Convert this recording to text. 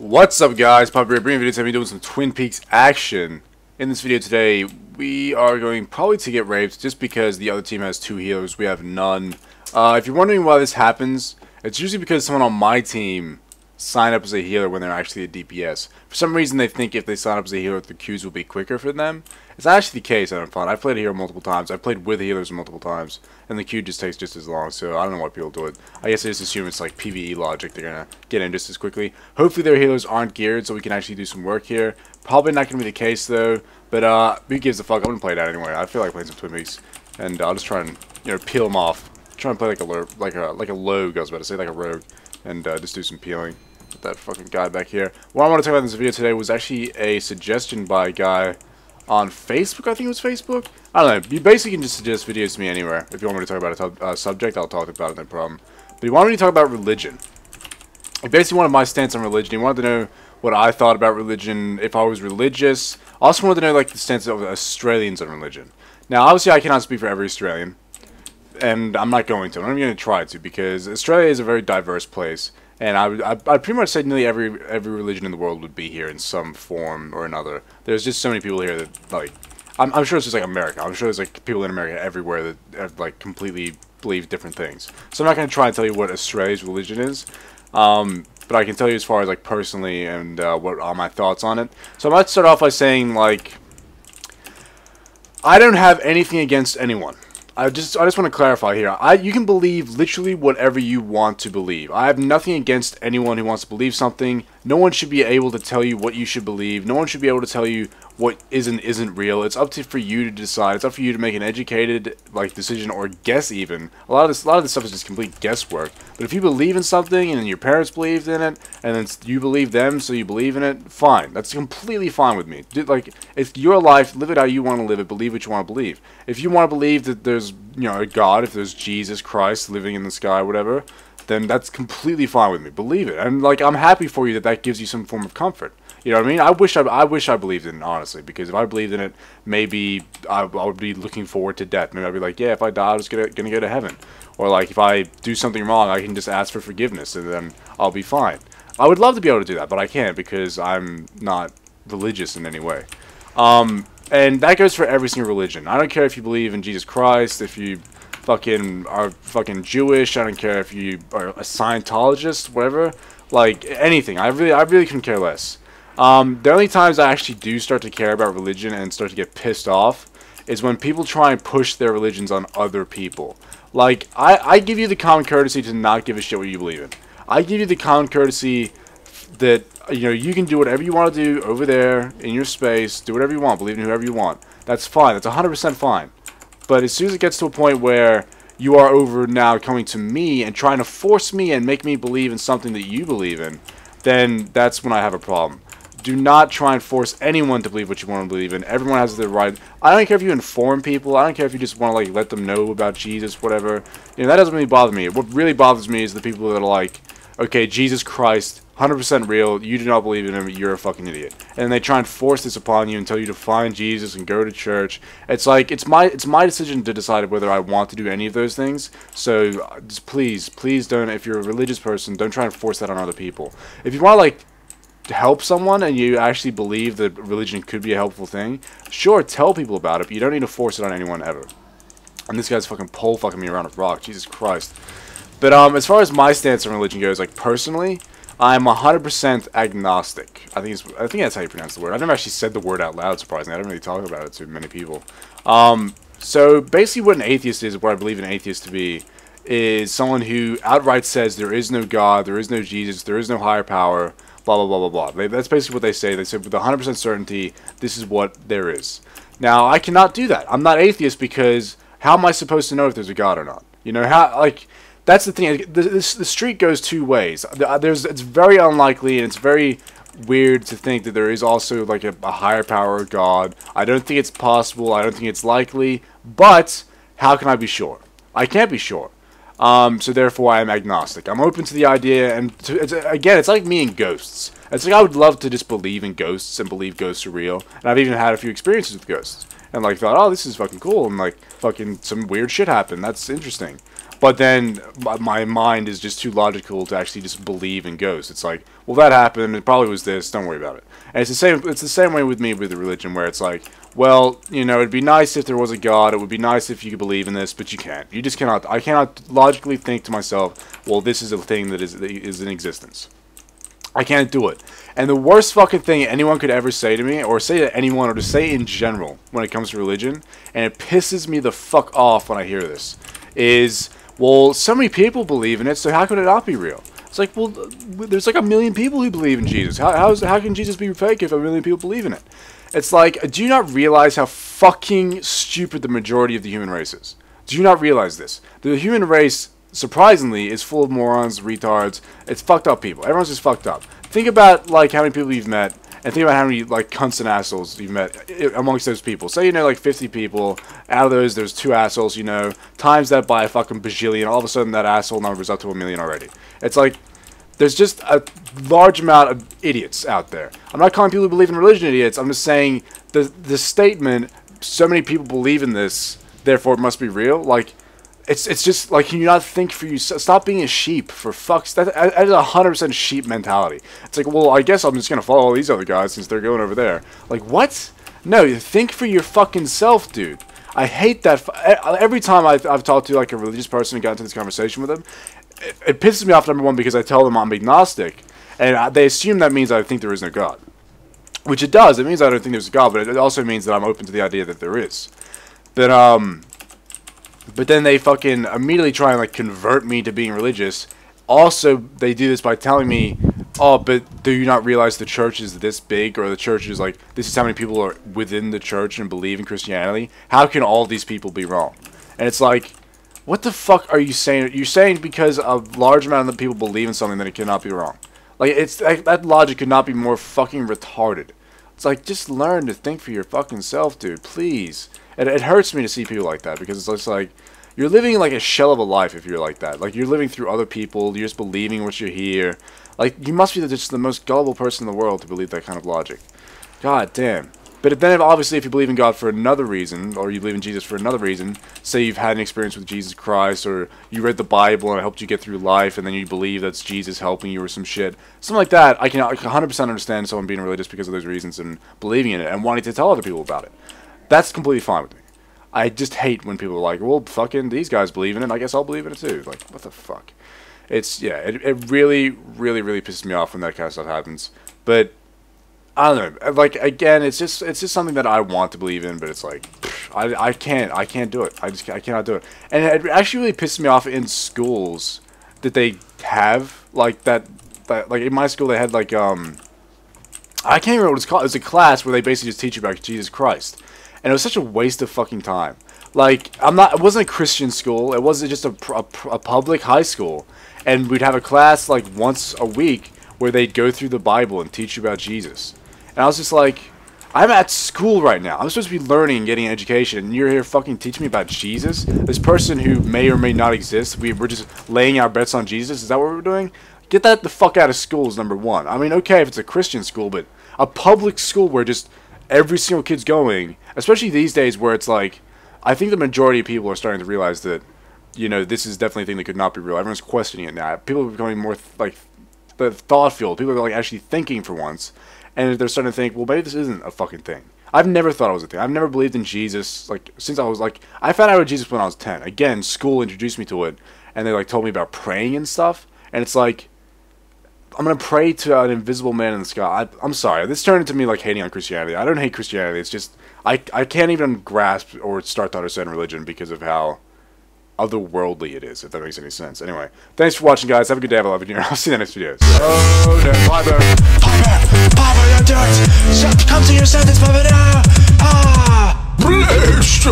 What's up, guys? Pypo here, bringing video today. Doing some Twin Peaks action. In this video today, we are going probably to get raped just because the other team has 2 healers. We have none. If you're wondering why this happens, it's usually because someone on my team signed up as a healer when they're actually a DPS. For some reason, they think if they sign up as a healer, the queues will be quicker for them. It's not actually the case. I don't find. I've played a hero multiple times. I've played with healers multiple times, and the queue just takes just as long. So I don't know why people do it. I guess they just assume it's like PvE logic. They're gonna get in just as quickly. Hopefully, their healers aren't geared, so we can actually do some work here. Probably not gonna be the case though. But who gives a fuck? I'm gonna play that anyway. I feel like playing some Twin Peaks, and I'll just try and peel them off. Try and play like a rogue. I was about to say like a rogue, and just do some peeling. With that fucking guy back here. What I want to talk about in this video today was actually a suggestion by a guy on Facebook. I think it was Facebook. I don't know. You basically can just suggest videos to me anywhere. If you want me to talk about a subject, I'll talk about it, no problem. But he wanted me to talk about religion. He basically wanted my stance on religion. He wanted to know what I thought about religion, if I was religious. I also wanted to know like the stance of Australians on religion. Now, obviously, I cannot speak for every Australian, and I'm not going to. I'm not even going to try to, because Australia is a very diverse place. And I'd pretty much say nearly every religion in the world would be here in some form or another. There's just so many people here that, like, I'm sure it's just like America. I'm sure there's like people in America everywhere that like completely believe different things. So I'm not going to try and tell you what Australia's religion is. But I can tell you as far as like personally and what are my thoughts on it. So I might start off by saying, like, I don't have anything against anyone. I just want to clarify here. You can believe literally whatever you want to believe. I have nothing against anyone who wants to believe something. No one should be able to tell you what you should believe. No one should be able to tell you what isn't real. It's up to for you to decide. It's up for you to make an educated like decision or guess even. A lot of this stuff is just complete guesswork. But if you believe in something and then your parents believed in it and then you believe them so you believe in it, fine. That's completely fine with me. Like, it's your life. Live it how you want to live it. Believe what you want to believe. If you want to believe that there's a God, if there's Jesus Christ living in the sky, whatever, then that's completely fine with me. Believe it. And like, I'm happy for you that gives you some form of comfort. You know what I mean? I wish I believed in it, honestly, because if I believed in it, maybe I would be looking forward to death. Maybe I'd be like, yeah, if I die, I was gonna go to heaven. Or like, if I do something wrong, I can just ask for forgiveness, and then I'll be fine. I would love to be able to do that, but I can't because I'm not religious in any way. And that goes for every single religion. I don't care if you believe in Jesus Christ, if you are fucking Jewish. I don't care if you are a Scientologist, whatever. Like, anything. I really couldn't care less. The only times I actually do start to care about religion and start to get pissed off is when people try and push their religions on other people. Like, I give you the common courtesy to not give a shit what you believe in. I give you the common courtesy that, you can do whatever you want to do over there in your space. Do whatever you want. Believe in whoever you want. That's fine. That's 100% fine. But as soon as it gets to a point where you are over now coming to me and trying to force me and make me believe in something that you believe in, then that's when I have a problem. Do not try and force anyone to believe what you want to believe in. Everyone has the right. I don't care if you inform people. I don't care if you just want to like let them know about Jesus, whatever. That doesn't really bother me. What really bothers me is the people that are like, okay, Jesus Christ, 100% real. You do not believe in him. You're a fucking idiot. And they try and force this upon you and tell you to find Jesus and go to church. It's like it's my decision to decide whether I want to do any of those things. So just please don't. If you're a religious person, don't try and force that on other people. If you want to like help someone and you actually believe that religion could be a helpful thing, sure, tell people about it, but you don't need to force it on anyone ever. And this guy's fucking fucking me around with rock, Jesus Christ. But as far as my stance on religion goes, like personally, I'm 100% agnostic. I think that's how you pronounce the word. I've never actually said the word out loud, surprisingly. I don't really talk about it to many people. So basically what an atheist is, what I believe an atheist to be, is someone who outright says there is no God, there is no Jesus, there is no higher power, blah, blah, blah, blah, blah. That's basically what they say. They say with 100% certainty, this is what there is. Now, I cannot do that. I'm not atheist because how am I supposed to know if there's a God or not? That's the thing. The street goes 2 ways. It's very unlikely and it's very weird to think that there is also like a higher power or God. I don't think it's possible. I don't think it's likely. But how can I be sure? I can't be sure. So therefore I am agnostic. I'm open to the idea, and again, it's like me and ghosts. It's like I would love to just believe in ghosts and believe ghosts are real, and I've even had a few experiences with ghosts, and like thought, oh, this is fucking cool, and like fucking some weird shit happened. That's interesting. But then my mind is just too logical to actually just believe in ghosts. It's like, well, that happened. It probably was this. Don't worry about it. And it's the same. It's the same way with me with the religion, where it's like, well, you know, it'd be nice if there was a God. It would be nice if you could believe in this, but you can't. You just cannot. I cannot logically think to myself, well, this is a thing that is in existence. I can't do it. And the worst fucking thing anyone could ever say to me, or say to anyone, or to say in general when it comes to religion, and it pisses me the fuck off when I hear this, is, well, so many people believe in it, so how could it not be real? It's like, well, there's like 1 million people who believe in Jesus. How can Jesus be fake if 1 million people believe in it? It's like, do you not realize how fucking stupid the majority of the human race is? Do you not realize this? The human race, surprisingly, is full of morons, retards. It's fucked up people. Everyone's just fucked up. Think about, like, how many people you've met, and think about how many, like, cunts and assholes you've met amongst those people. Say you know, like, 50 people. Out of those, there's 2 assholes, you know. Times that by a fucking bajillion. All of a sudden, that asshole number's up to 1 million already. It's like, there's just a large amount of idiots out there. I'm not calling people who believe in religion idiots. I'm just saying the statement, so many people believe in this, therefore it must be real. Like, it's just, like, can you not think for yourself? Stop being a sheep, for fuck's sake. That is 100% sheep mentality. It's like, well, I guess I'm just going to follow all these other guys since they're going over there. Like, what? No, think for your fucking self, dude. I hate that. Every time I've talked to, like, a religious person and got into this conversation with them, it pisses me off, number one, because I tell them I'm agnostic, and they assume that means I think there is no God. Which it does. It means I don't think there's a God, but it also means that I'm open to the idea that there is. But then they fucking immediately try and, like, convert me to being religious. Also, they do this by telling me, oh, but do you not realize the church is this big? Or the church is, like, this is how many people are within the church and believe in Christianity? How can all these people be wrong? And it's like, what the fuck are you saying? You're saying because a large amount of the people believe in something that it cannot be wrong. Like, it's like, that logic could not be more fucking retarded. It's like, just learn to think for your fucking self, dude. Please. And it hurts me to see people like that, because it's just like, you're living like a shell of a life if you're like that. Like, you're living through other people. You're just believing what you hear. Like, you must be just the most gullible person in the world to believe that kind of logic. God damn. But then, obviously, if you believe in God for another reason, or you believe in Jesus for another reason, say you've had an experience with Jesus Christ, or you read the Bible and it helped you get through life, and then you believe that's Jesus helping you or some shit, something like that, I can 100% understand someone being religious because of those reasons and believing in it and wanting to tell other people about it. That's completely fine with me. I just hate when people are like, well, fucking these guys believe in it, I guess I'll believe in it too. Like, what the fuck? It's, yeah, it really, really, really pisses me off when that kind of stuff happens. But I don't know. Like, again, it's just something that I want to believe in, but it's like, I can't do it. I cannot do it. And it actually really pisses me off in schools that they have like that. Like in my school, they had like I can't even remember what it's called. It was a class where they basically just teach you about Jesus Christ, and it was such a waste of fucking time. Like, it wasn't a Christian school. It wasn't just a public high school, and we'd have a class like once a week where they'd go through the Bible and teach you about Jesus. And I was just like, I'm at school right now. I'm supposed to be learning and getting an education, and you're here fucking teaching me about Jesus? This person who may or may not exist, we're just laying our bets on Jesus? Is that what we're doing? Get that the fuck out of school is number one. I mean, okay, if it's a Christian school, but a public school where just every single kid's going, especially these days where it's like, I think the majority of people are starting to realize that, you know, this is definitely a thing that could not be real. Everyone's questioning it now. People are becoming more, like, thought-filled. People are, like, actually thinking for once. And they're starting to think, well, maybe this isn't a fucking thing. I've never thought it was a thing. I've never believed in Jesus, like, since I was, like, I found out about Jesus when I was 10. Again, school introduced me to it, and they, like, told me about praying and stuff. And it's like, I'm going to pray to an invisible man in the sky. I'm sorry. This turned into me, like, hating on Christianity. I don't hate Christianity. It's just, I can't even grasp or start to understand religion because of how otherworldly it is, if that makes any sense. Anyway, thanks for watching, guys. Have a good day. Have a lovely year. I'll see you in the next video. Oh, no. Pypo, you dirt! Come to your sentence, Pypo, now! Ah! Bless